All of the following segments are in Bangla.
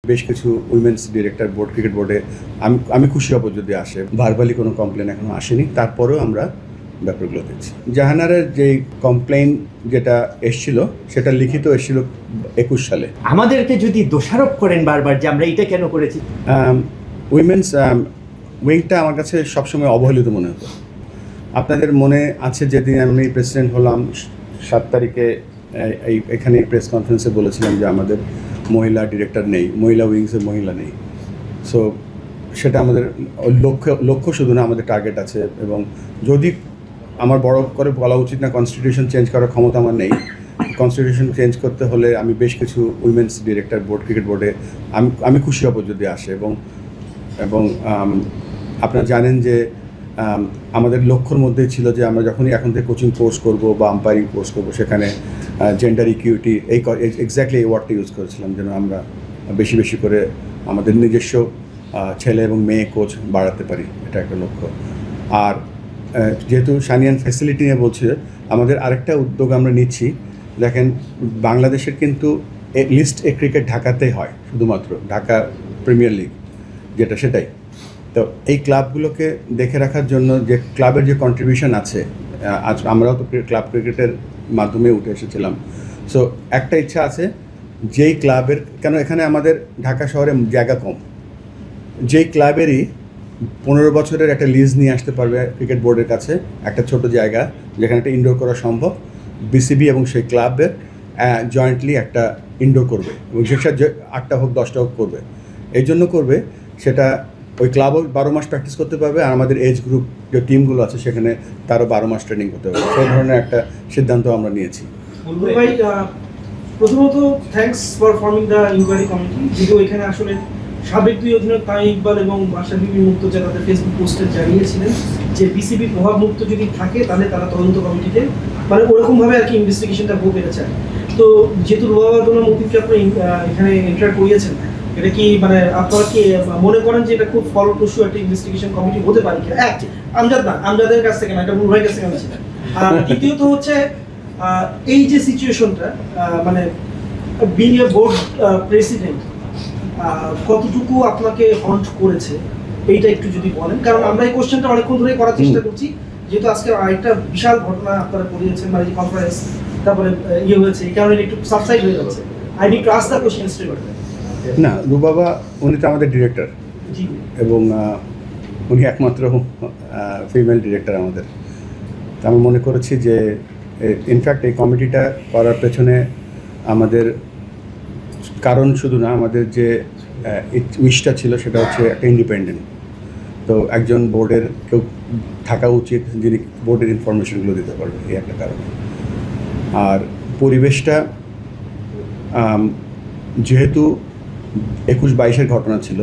বেশ কিছু উইমেন্স ডিরেক্টর বোর্ড ক্রিকেট বোর্ডে আমি খুশি হব যদি আসে। ভার্বালি কোনো কমপ্লেন এখনও আসেনি, তারপরেও আমরা ব্যাপারগুলো দেখছি। জাহানারের যেই কমপ্লেন যেটা এসছিল সেটা লিখিত এসছিল 21 সালে। আমাদেরকে যদি দোষারোপ করেন বারবার যে আমরা এটা কেন করেছি, উইমেন্স উইংটা আমার কাছে সবসময় অবহেলিত মনে হতো। আপনাদের মনে আছে যেদিন আমি প্রেসিডেন্ট হলাম 7 তারিখে এখানে প্রেস কনফারেন্সে বলেছিলাম যে আমাদের মহিলা ডিরেক্টর নেই, মহিলা উইংসে মহিলা নেই। সো সেটা আমাদের লক্ষ্য শুধু না, আমাদের টার্গেট আছে। এবং যদি আমার বড় করে বলা উচিত না, কনস্টিটিউশন চেঞ্জ করার ক্ষমতা আমার নেই। কনস্টিটিউশন চেঞ্জ করতে হলে আমি বেশ কিছু উইমেন্স ডিরেক্টর বোর্ড ক্রিকেট বোর্ডে আমি খুশি হব যদি আসে। এবং আপনারা জানেন যে আমাদের লক্ষ্যর মধ্যেই ছিল যে আমরা যখনই এখন থেকে কোচিং কোর্স করব বা আম্পায়ারিং কোর্স করব, সেখানে জেন্ডার ইকুইটি এক্স্যাক্টলি এই ওয়ার্ডটা ইউজ করেছিলাম, যেন আমরা বেশি বেশি করে আমাদের নিজস্ব ছেলে এবং মেয়ে কোচ বাড়াতে পারি। এটা একটা লক্ষ্য। আর যেহেতু সানিয়ান ফ্যাসিলিটি নিয়ে বলছে, আমাদের আরেকটা উদ্যোগ আমরা নিচ্ছি। দেখেন, বাংলাদেশের কিন্তু লিস্ট এ ক্রিকেট ঢাকাতেই হয়, শুধুমাত্র ঢাকা প্রিমিয়ার লিগ যেটা, সেটাই। তো এই ক্লাবগুলোকে দেখে রাখার জন্য যে ক্লাবের যে কন্ট্রিবিউশন আছে, আজ আমরাও তো ক্লাব ক্রিকেটের মাধ্যমে উঠে এসেছিলাম। সো একটা ইচ্ছা আছে, যেই ক্লাবের, কেন এখানে আমাদের ঢাকা শহরে জায়গা কম, যেই ক্লাবেরই 15 বছরের একটা লিজ নিয়ে আসতে পারবে ক্রিকেট বোর্ডের কাছে, একটা ছোট জায়গা যেখানে একটা ইনডোর করা সম্ভব, বিসিবি এবং সেই ক্লাবের জয়েন্টলি একটা ইনডোর করবে এবং সেটা 8টা হোক 10টা হোক করবে। এই জন্য করবে, সেটা ওই ক্লাবও 12 মাস প্র্যাকটিস করতে পারবে, আর আমাদের এজ গ্রুপ যে টিমগুলো আছে সেখানে তারও 12 মাস ট্রেনিং করতে পারবে। সেই ধরনের একটা সিদ্ধান্ত আমরা নিয়েছি। ভাই, প্রথমত thanks for forming the inquiry committee. যদিও এখানে আসলে সাবেক 2 অধিনায়ক তামিম ইকবাল এবং বাশার বিবি মুক্তজা তাদের ফেসবুক পোস্টে জানিয়েছিলেন যে বিসিবি প্রভাবমুক্ত যদি থাকে তাহলে তারা তদন্ত কমিটিতে মানে ওরকমভাবে আর কি ইনভেস্টিগেশনটা ভোগ পেতে চায়। তো যেহেতু রুবাবাদুল্লাহ মতিনকে আপনি এখানে এন্টার করিয়েছেন, এটা কি মানে আপনারা কি মনে করেন যে এটা খুব ফলপ্রসূ একটা ইনভেস্টিগেশন কমিটি হতে পারে কিনা? আমজাদের কাছ থেকে না, এটা মুরভাইয়ের কাছ থেকে আনছিলেন। আর দ্বিতীয়ত হচ্ছে এই যে সিচুয়েশনটা, মানে বিং এ বোর্ড প্রেসিডেন্ট কতটুকু আপনাকে হন্ট করেছে, এইটা একটু যদি বলেন। কারণ আমরা এই কোশ্চেনটা অনেকক্ষণ ধরেই করার চেষ্টা করছি, যেহেতু আজকে আরেকটা বিশাল ঘটনা আপনারা করিয়েছেন, মানে যে কনফারেন্স তারপরে হয়েছে, এই কারণে একটু সাবসাইড হয়ে যাচ্ছে। I need to ask the question straight. না, রুবাবা উনি তো আমাদের ডিরেক্টর, এবং উনি একমাত্র ফিমেল ডিরেক্টর আমাদের। তো আমি মনে করেছি যে ইনফ্যাক্ট এই কমিটিটা করার পেছনে আমাদের কারণ শুধু না, আমাদের যে উইশটা ছিল সেটা হচ্ছে একটা ইন্ডিপেন্ডেন্ট। তো একজন বোর্ডের কেউ থাকা উচিত যিনি বোর্ডের ইনফরমেশনগুলো দিতে পারবে, এই একটা কারণ। আর পরিবেশটা যেহেতু 21-22-এর ঘটনা ছিল,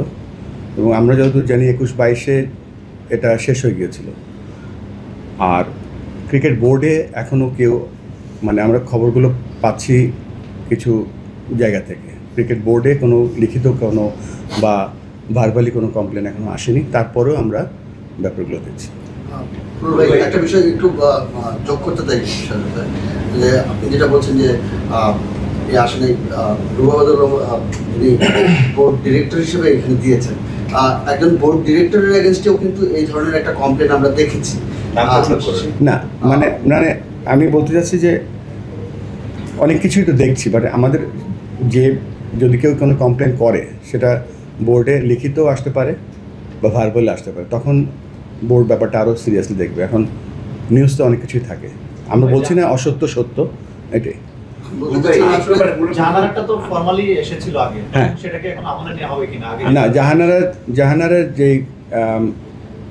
এবং আমরা যতদূর জানি 21-22-এ এটা শেষ হয়ে গিয়েছিল। আর ক্রিকেট বোর্ডে এখনও কেউ, মানে আমরা খবরগুলো পাচ্ছি কিছু জায়গা থেকে, ক্রিকেট বোর্ডে কোনো লিখিত কোনো বা ভার্বালি কোনো কমপ্লেন এখনও আসেনি, তারপরেও আমরা ব্যাপারগুলো দেখছি। একটা বিষয় একটু যোগ করতে চাই, যে আপনি যেটা বলছেন যে আসলে রুবাবাদুল্লাহ যিনি বোর্ড ডিরেক্টর হিসেবে এখানে দিয়েছেন, একজন বোর্ড ডিরেক্টরের এগেনস্টেও কিন্তু এই ধরনের একটা কমপ্লেন আমরা দেখেছি। না মানে মানে আমি বলতে চাচ্ছি যে অনেক কিছুই তো দেখছি, বাট আমাদের যে যদি কেউ কোনো কমপ্লেন করে সেটা বোর্ডে লিখিতও আসতে পারে বা ভার্বালে আসতে পারে, তখন বোর্ড ব্যাপারটা আরও সিরিয়াসলি দেখবে। এখন নিউজ তো অনেক কিছুই থাকে, আমরা বলছি না অসত্য সত্য, এটাই। না, জাহানারের যে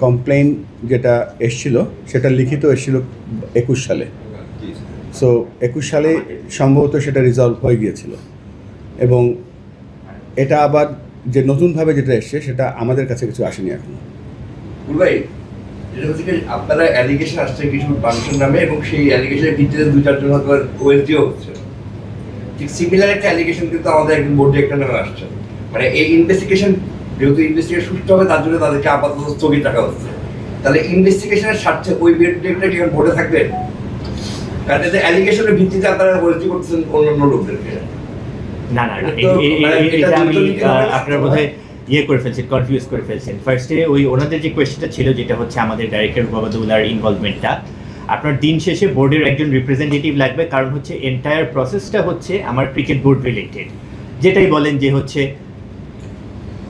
কমপ্লেন যেটা এসছিল সেটা লিখিত এসছিল 21 সালে। সো 21 সালে সম্ভবত সেটা রিজলভ হয়ে গিয়েছিল, এবং এটা আবার যে নতুনভাবে যেটা এসছে সেটা আমাদের কাছে কিছু আসেনি এখনো। ভাই, এটা হচ্ছে আপনারা অ্যালিগেশন আসছে কিছু মানুষের নামে, এবং সেই অ্যালিগেশনের ভিত্তিতে 2-4 জন ওএসডিও হচ্ছে। ঠিক সিমিলার একটা অ্যালিগেশন কিন্তু আমাদের একজন বোর্ড ডিরেক্টর নামে আসছে। মানে এই ইনভেস্টিগেশন, যেহেতু ইনভেস্টিগেশন সুষ্ঠু হবে তার জন্য তাদেরকে আপাতত স্থগিত রাখা হচ্ছে। তাহলে ইনভেস্টিগেশনের স্বার্থে ওই ডিরেক্টর কি বোর্ডে থাকবেন? কারণ এতে অ্যালিগেশনের ভিত্তিতে আপনারা ওএসডি করতেছেন অন্যান্য লোকদেরকে। না না না মানে এটা এটা আমি দুটো দিকে হবে না? আপনার বোধহয় করে ফেলছেন, কনফিউজ করে ফেলছেন। ফার্স্টে ওই ওনাদের যে কোয়েশ্চেনটা ছিল, যেটা হচ্ছে আমাদের ডাইরেক্টর রুবাবাদুল্লাহর ইনভলভমেন্টটা, আপনার দিন শেষে বোর্ডের একজন রিপ্রেজেন্টেটিভ লাগবে, কারণ হচ্ছে এন্টায়ার প্রসেসটা হচ্ছে আমার ক্রিকেট বোর্ড রিলেটেড। যেটাই বলেন যে হচ্ছে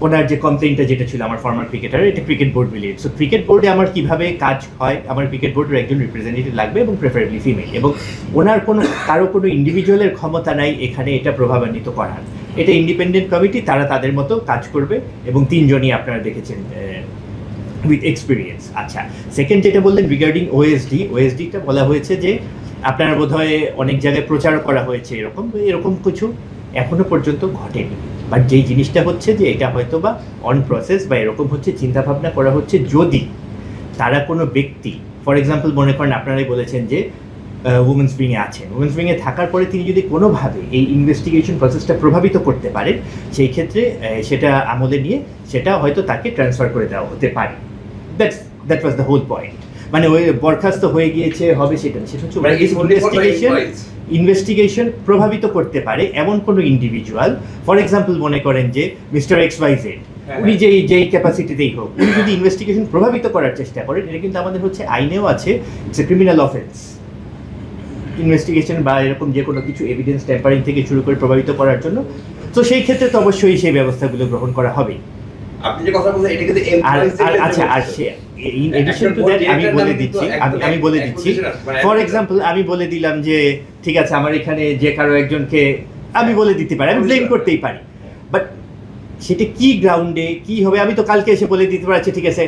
ওনার যে কমপ্লেইনটা যেটা ছিল আমার ফর্মার ক্রিকেটার, এটা cricket board related. So cricket বোর্ডে আমার কিভাবে কাজ হয়, আমার ক্রিকেট বোর্ডের একজন রিপ্রেজেন্টেটিভ লাগবে এবং প্রেফারেবলি ফিমেল, এবং ওনার কারো কোনো ইন্ডিভিজুয়ালের ক্ষমতা নাই এখানে এটা প্রভাবান্বিত করার। এটা ইন্ডিপেন্ডেন্ট কমিটি, তারা তাদের মতো কাজ করবে, এবং 3 জনই আপনারা দেখেছেন উইথ এক্সপিরিয়েন্স। আচ্ছা, সেকেন্ড যেটা বললেন রিগার্ডিং ওএসডিটা বলা হয়েছে যে আপনারা বোধহয় অনেক জায়গায় প্রচার করা হয়েছে, এরকম কিছু এখনো পর্যন্ত ঘটেনি। বাট যেই জিনিসটা হচ্ছে যে এটা হয়তো বা অন প্রসেস বা এরকম হচ্ছে চিন্তাভাবনা করা হচ্ছে, যদি তারা কোনো ব্যক্তি, ফর এক্সাম্পল মনে করেন আপনারাই বলেছেন যে উমেন্স উইংয়ে আছেন, উমেন্স উইংয়ে থাকার পরে তিনি যদি কোনোভাবে এই ইনভেস্টিগেশন প্রসেসটা প্রভাবিত করতে পারেন, সেই ক্ষেত্রে সেটা আমলে নিয়ে সেটা হয়তো তাকে ট্রান্সফার করে দেওয়া হতে পারে। That was the whole point. মানে ওই বরখাস্ত হয়ে গিয়েছে হবে সেটা না, সেটা হচ্ছে মানে it's only for the employees. Investigation প্রভাবিত করতে পারে এমন কোনো ইন্ডিভিজুয়াল, ফর এক্সাম্পল মনে করেন যে মিস্টার XYZ, উনি যেই ক্যাপাসিটিতেই হোক, উনি যদি ইনভেস্টিগেশন প্রভাবিত করার চেষ্টা করেন, এটা কিন্তু আমাদের হচ্ছে আইনেও আছে, it's a criminal offence. Investigation বা এরকম যে কোনো কিছু এভিডেন্স ট্যাম্পারিং থেকে শুরু করে প্রভাবিত করার জন্য, তো সেই ক্ষেত্রে তো অবশ্যই সেই ব্যবস্থাগুলো গ্রহণ করা হবে। আপনি যে কথা বলছেন এটা কিন্তু আর employees দের আচ্ছা, আর ক্ষেত্রে সে ইন এডিশন টু দ্যাট আমি বলে দিচ্ছি, ফর এক্সাম্পল আমি বলে দিলাম যে ঠিক আছে, আমার এখানে যে কারো একজনকে আমি বলে দিতে পারি, আমি ব্লেম করতেই পারি, বাট সেটা কি গ্রাউন্ডে কি হবে, আমি তো কালকে এসে বলে দিতে পারছি ঠিক আছে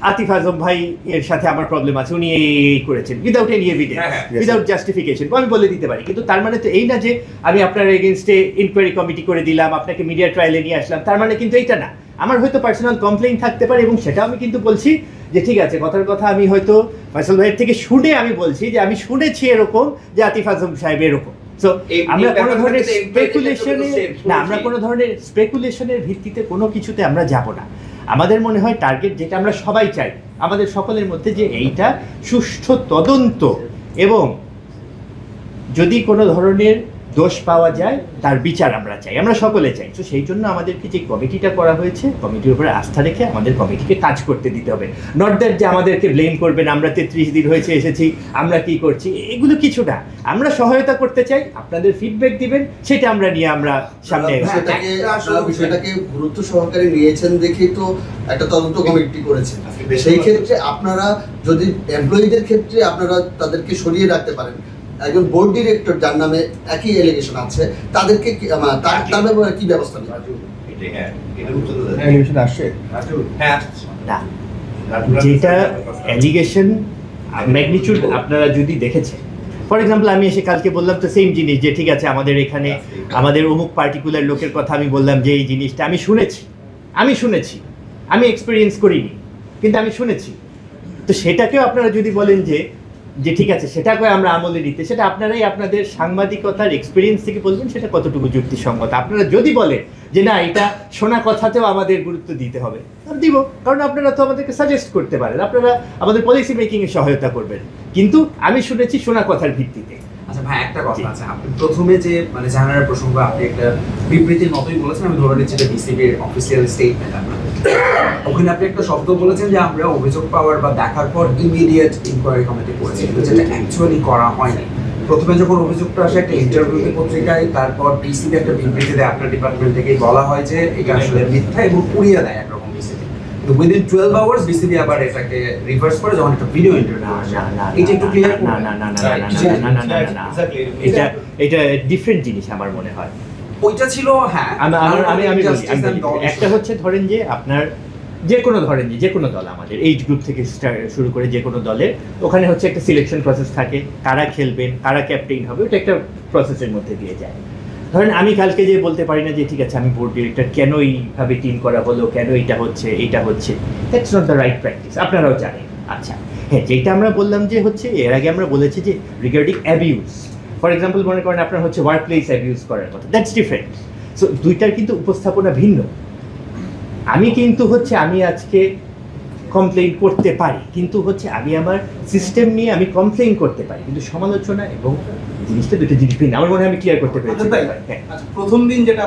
আতিফ আজম ভাই এর সাথে আমার প্রবলেম আছে, উনি এই করেছেন, without any evidence, without justification, আমি বলে দিতে পারি। কিন্তু তার মানে তো এই না যে আমি আপনার এগেনস্টে ইনকোয়ারি কমিটি করে দিলাম, আপনাকে মিডিয়া ট্রায়ালে নিয়ে আসলাম, তার মানে কিন্তু এইটা না। আমার হয়তো পার্সোনাল কমপ্লেইন থাকতে পারে, এবং সেটা আমি কিন্তু বলছি যে ঠিক আছে, কথার কথা আমি হয়তো ফয়সাল ভাইয়ের থেকে শুনে আমি বলছি যে আমি শুনেছি এরকম যে আতিফ আজম সাহেব এরকম। সো আমরা কোনো ধরনের স্পেকুলেশনের ভিত্তিতে কোনো কিছুতে আমরা যাব না। আমাদের মনে হয় টার্গেট যেটা আমরা সবাই চাই আমাদের সকলের মধ্যে, যে এইটা সুষ্ঠু তদন্ত, এবং যদি কোনো ধরনের দোষ পাওয়া যায় তার বিচার আমরা চাই, আমরা সকলে চাই। তো সেই জন্য আমাদেরকে যে কমিটিটা করা হয়েছে, কমিটির উপরে আস্থা রেখে আমাদের কমিটিকে কাজ করতে দিতে হবে। নট দ্যাট যে আমাদেরকে ব্লেম করবেন, আমরা 33 দিন হয়েছে এসেছি, আমরা কি করছি, এগুলো কিছু না। আমরা সহায়তা করতে চাই, আপনাদের ফিডব্যাক দিবেন, সেটা আমরা নিয়ে আমরা সামনে বিষয়টাকে গুরুত্ব সহকারে নিয়েছেন দেখেই তো একটা তদন্ত কমিটি করেছেন। সেই ক্ষেত্রে আপনারা যদি এমপ্লয়ীদের ক্ষেত্রে আপনারা তাদেরকে সরিয়ে রাখতে পারেন, একজন বোর্ড ডিরেক্টর যার নামে একই এলিগেশন আছে, তাদেরকে তার ব্যাপারে কি ব্যবস্থা নেবেন? এলিগেশন আসছে না, যেটা অ্যালিগেশন ম্যাগনিটিউড আপনারা যদি দেখেছেন, ফর এক্সাম্পল আমি এসে কালকে বললাম তো সেম জিনিস, যে ঠিক আছে আমাদের এখানে আমাদের অমুক পার্টিকুলার লোকের কথা আমি বললাম যে এই জিনিসটা আমি শুনেছি, আমি এক্সপিরিয়েন্স করিনি, কিন্তু আমি শুনেছি। তো সেটাকেও আপনারা যদি বলেন যে ঠিক আছে সেটাকে আমরা আমলে নিতে, সেটা আপনারাই আপনাদের সাংবাদিকতার এক্সপিরিয়েন্স থেকে বলবেন সেটা কতটুকু যুক্তিসঙ্গত। আপনারা যদি বলেন যে না এটা শোনা কথাতেও আমাদের গুরুত্ব দিতে হবে, দিব, কারণ আপনারা তো আমাদেরকে সাজেস্ট করতে পারেন, আপনারা আমাদের পলিসি মেকিংয়ে সহায়তা করবেন, কিন্তু আমি শুনেছি শোনা কথার ভিত্তিতে। আচ্ছা ভাই, একটা কথা আছে, আপনি প্রথমে যে মানে জানার প্রসঙ্গ আপনি একটা বিবৃতির মতোই বলেছেন, আমি ধরে নিচ্ছি যে বিসিবির অফিসিয়াল স্টেটমেন্ট আপনাদের, ওখানে আপনি একটা শব্দ বলেছেন যে আমরা অভিযোগ পাওয়ার বা দেখার পর ইমিডিয়েট ইনকোয়ারি কমিটি করেছি, কিন্তু যেটা অ্যাকচুয়ালি করা হয়নি। প্রথমে যখন অভিযোগটা আসে একটা ইন্টারভিউ পত্রিকায়, তারপর বিসিবি একটা বিবৃতি দেয়, আপনার ডিপার্টমেন্ট থেকেই বলা হয় যে এটা আসলে মিথ্যা এবং উড়িয়ে দেয় একরকম বিসিবি। কিন্তু উইদিন 12 আওয়ার্স বিসিবি আবার এটাকে রিভার্স করে যখন একটা ভিডিও ইন্টারভিউ আসে। এটা একটু ক্লিয়ার না, এটা ডিফারেন্ট জিনিস আমার মনে হয়। ওইটা ছিল, হ্যাঁ আমি একটা হচ্ছে ধরেন যে আপনার যে কোনো দল, আমাদের এইজ গ্রুপ থেকে শুরু করে যে কোনো দলের ওখানে হচ্ছে একটা সিলেকশন প্রসেস থাকে, কারা খেলবেন, কারা ক্যাপ্টেন হবে, ওটা একটা প্রসেসের মধ্যে দিয়ে যায়। ধরেন আমি কালকে যে বলতে পারি না যে ঠিক আছে আমি বোর্ড ডিরেক্টর, কেন এইভাবে টিম করা হলো, কেন এইটা হচ্ছে, that's not the right practice, আপনারাও জানেন। আচ্ছা হ্যাঁ, যেটা আমরা বললাম যে হচ্ছে এর আগে আমরা বলেছি যে রিগার্ডিং অ্যাবিউজ, ফর এক্সাম্পল মনে করেন আপনার হচ্ছে ওয়ার্ক প্লেস অ্যাবিউজ করার কথা, দ্যাটস ডিফারেন্ট। সো দুইটার কিন্তু উপস্থাপনা ভিন্ন। আমি আজকে কমপ্লেইন করতে পারি, কিন্তু হচ্ছে আমি আমার সিস্টেম নিয়ে আমি কমপ্লেইন করতে পারি, কিন্তু সমালোচনা এবং জিনিসটা দুটো জিনিস ভিন্ন। আমার মনে হয় আমি ক্লিয়ার করতে পেরেছি। আচ্ছা ভাই, হ্যাঁ। আচ্ছা প্রথম দিন যেটা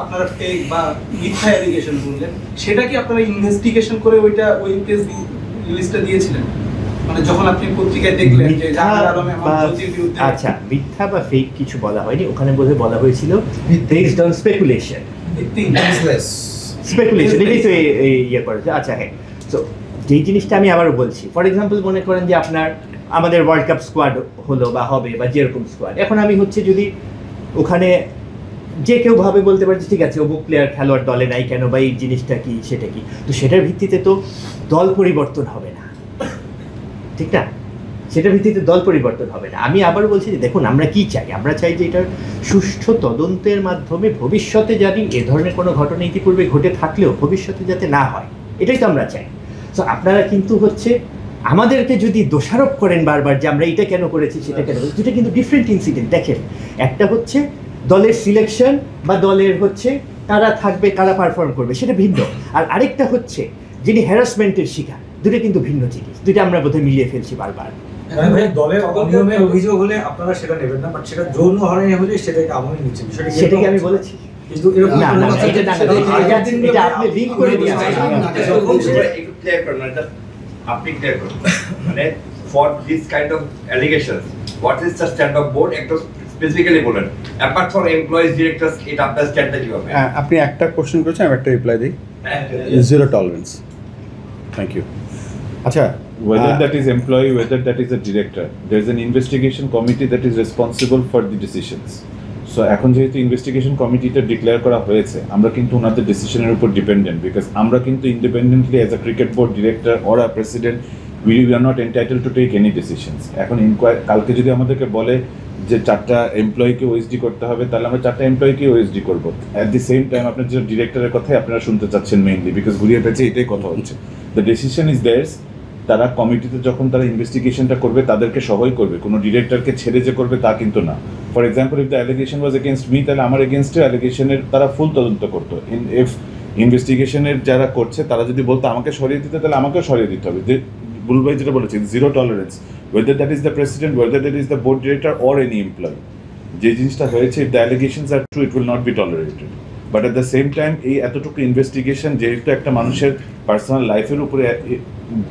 আপনারা ফেক বা মিথ্যা অ্যালিগেশন বললেন, সেটা কি আপনারা ইনভেস্টিগেশন করে ওই প্রেস রিলিজটা দিয়েছিলেন? মানে যখন আপনি পত্রিকায় দেখলেন যে জাহানারা আলমে আমার জ্যোতির বিরুদ্ধে, আচ্ছা, মিথ্যা বা ফেক কিছু বলা হয়নি, ওখানে বোধহয় বলা হয়েছিল বেসড অন স্পেকুলেশন। স্পেকুলেশন এটাই তো ইয়ে করেছে। আচ্ছা হ্যাঁ, তো যেই জিনিসটা আমি আবারও বলছি, ফর এক্সাম্পল মনে করেন যে আপনার আমাদের ওয়ার্ল্ড কাপ স্কোয়াড হলো বা হবে বা যেরকম স্কোয়াড, এখন আমি হচ্ছে যদি ওখানে যে কেউ ভাবে বলতে পারে যে ঠিক আছে অমুক প্লেয়ার খেলোয়াড় দলে নাই কেন বা এই জিনিসটা কি সেটা কি, তো সেটার ভিত্তিতে তো দল পরিবর্তন হবে না, ঠিক না? সেটার ভিত্তিতে দল পরিবর্তন হবে না। আমি আবার বলছি যে দেখুন আমরা কি চাই, আমরা চাই যে এটার সুষ্ঠু তদন্তের মাধ্যমে ভবিষ্যতে জানি এ ধরনের কোনো ঘটনা ইতিপূর্বে ঘটে থাকলেও ভবিষ্যতে যাতে না হয়, এটাই তো আমরা চাই। তো আপনারা কিন্তু হচ্ছে আমাদেরকে যদি দোষারোপ করেন বারবার যে আমরা এটা কেন করেছি সেটা কেন করেছি, দুটো কিন্তু ডিফারেন্ট ইনসিডেন্ট। দেখেন, একটা হচ্ছে দলের সিলেকশন বা দলের হচ্ছে কারা থাকবে কারা পারফর্ম করবে সেটা ভিন্ন, আর আরেকটা হচ্ছে যিনি হ্যারাসমেন্টের শিকার, দুটো কিন্তু ভিন্ন জিনিস। দুটো আমরা বোধহয় মিলিয়ে ফেলছি বারবার। ভাই দলের অনিয়মের অভিযোগ হলে আপনারা সেটা নেবেন না, বাট সেটা যৌন হয়রানি হলে সেটাকে আমলে নিচ্ছে, বিষয়টা কি সেটাকে আমি এরকম? বলেছি কিন্তু এরকম না না না, এটা না, এটা আপনি লিঙ্ক করে দিয়ে একটু ক্লিয়ার করুন না, just আপনি ক্লিয়ার করুন মানে for this kind of allegations what is the stand of board, একটা স্পেসিফিক্যালি বলেন অ্যাপার্ট ফ্রম এমপ্লয়িজ ডিরেক্টরস, এটা আপনার স্ট্যান্ডটা কি হবে? আপনি একটা কোশ্চেন করেছেন, আমি একটা রিপ্লাই দিই। Zero tolerance. Thank you. আচ্ছা, Whether that is employee, whether that is a director, there is an investigation committee that is responsible for the decisions. So এখন যেহেতু ইনভেস্টিগেশন কমিটিটা ডিক্লেয়ার করা হয়েছে, আমরা কিন্তু ওনাদের ডিসিশনের উপর ডিপেন্ডেন্ট, বিকজ আমরা কিন্তু independently as a cricket board director or a president we are not entitle to take any decisions. এখন কালকে যদি আমাদেরকে বলে যে 4টা এমপ্লয়িকে ওএসডি করতে হবে, তাহলে আমরা 4টা এমপ্লয়িকে ওএসডি করবো। অ্যাট দি সেম টাইম আপনার যে ডিরেক্টরের কথাই আপনারা শুনতে চাচ্ছেন মেইনলি, বিকজ ঘুরিয়ে পেঁচে এটাই কথা হচ্ছে। The decision is there's. তারা কমিটিতে যখন তারা ইনভেস্টিগেশনটা করবে তাদেরকে সবাই করবে, কোনো ডিরেক্টরকে ছেড়ে যে করবে তা কিন্তু না। For example, if the allegation was against me, তাহলে আমার এগেনস্টে অ্যালিগেশনের তারা ফুল তদন্ত করতো। ইফ ইনভেস্টিগেশনের যারা করছে তারা যদি বলতো আমাকে সরিয়ে দিতে, তাহলে আমাকেও সরিয়ে দিতে হবে। যে বুলু ভাই যেটা বলেছে, zero tolerance, whether that is the president, whether that is the board director or any employee. যে জিনিসটা হয়েছে, if the allegations are true, it will not be tolerated. But at the same time এই এতটুকু ইনভেস্টিগেশন যেহেতু একটা মানুষের পার্সোনাল লাইফের উপরে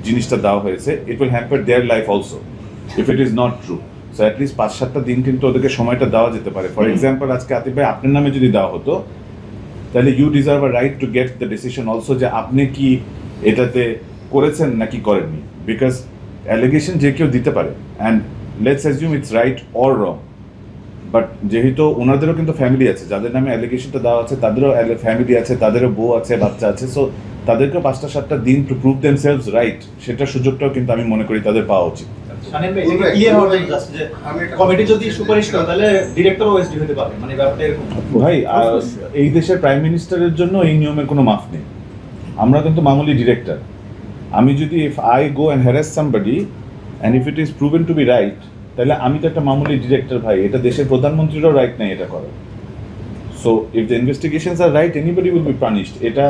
জিনিসটা দেওয়া হয়েছে, it will hamper their life also if it is not true. So at least 5-7টা দিন কিন্তু ওদেরকে সময়টা দেওয়া যেতে পারে। ফর এক্সাম্পল, আজকে আতিফ ভাই আপনার নামে যদি দেওয়া হতো, তাহলে you deserve a right to get the decision also, যে আপনি কি এটাতে করেছেন নাকি করেননি। বিকজ অ্যালিগেশন যে কেউ দিতে পারে, and let's assume it's right or wrong, but যেহেতু ওনাদেরও কিন্তু ফ্যামিলি আছে, যাদের নামে অ্যালিগেশনটা দেওয়া আছে তাদেরও ফ্যামিলি আছে, তাদেরও বউ আছে, বাচ্চা আছে। সো তাদেরকেও 5-7টা দিন টু প্রুভ দেমসেলভস রাইট, সেটার সুযোগটাও কিন্তু আমি মনে করি তাদের পাওয়া উচিত। কমিটি যদি সুপারিশ করে তাহলে ডিরেক্টর ওএসডি হতে পারে, মানে ব্যাপারটা এরকম। ভাই, এই দেশের প্রাইম মিনিস্টারের জন্য এই নিয়মের কোনো মাফ নেই। আমরা কিন্তু মামুলি ডিরেক্টর। আমি যদি if I go and harass somebody and if it is proven to be right, তাহলে আমি তো একটা মামুলি ডিরেক্টর ভাই, এটা দেশের প্রধানমন্ত্রীরও রাইট নেই এটা করার। So if the investigations are right, anybody will be punished. এটা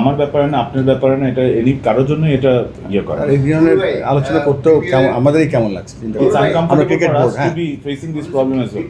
আমার ব্যাপারে না, আপনার ব্যাপারে না, এটা কারোর জন্য এটা ইয়ে করা। আর এই ধরনের আলোচনা করতেও আমাদেরই কেমন লাগছে। It's uncomfortable আমরা cricket for board, us to be facing this problem as well.